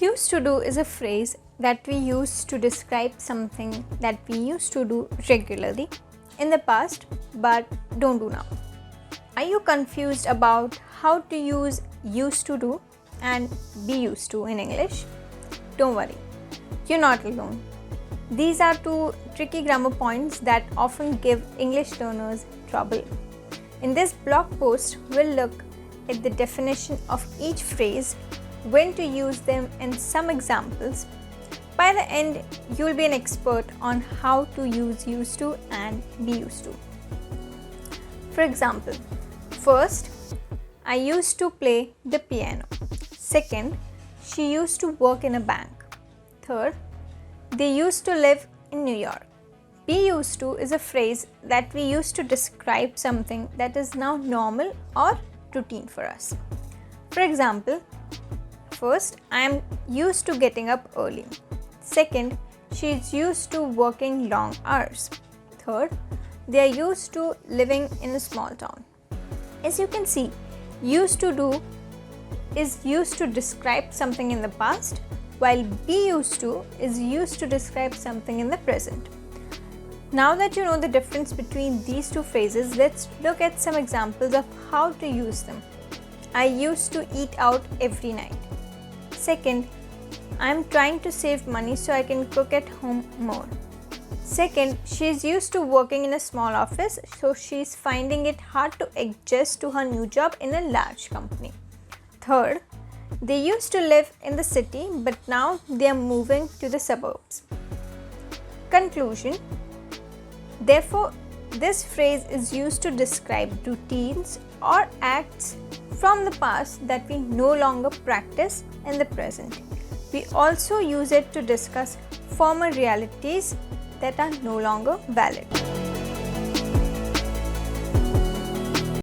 Used to do is a phrase that we use to describe something that we used to do regularly in the past but don't do now. Are you confused about how to use used to do and be used to in English? Don't worry, you're not alone. These are two tricky grammar points that often give English learners trouble. In this blog post, we'll look at the definition of each phrase, when to use them, and some examples. By the end, you'll be an expert on how to use used to and be used to. For example, first, I used to play the piano. Second, she used to work in a bank. Third, they used to live in New York. Be used to is a phrase that we use to describe something that is now normal or routine for us. For example, first, I am used to getting up early. Second, she is used to working long hours. Third, they are used to living in a small town. As you can see, used to do is used to describe something in the past, while be used to is used to describe something in the present. Now that you know the difference between these two phrases, let's look at some examples of how to use them. I used to eat out every night. Second, I am trying to save money so I can cook at home more. Second, she is used to working in a small office, so she is finding it hard to adjust to her new job in a large company. Third, they used to live in the city, but now they are moving to the suburbs. Conclusion. Therefore, this phrase is used to describe routines or acts from the past that we no longer practice in the present. We also use it to discuss former realities that are no longer valid.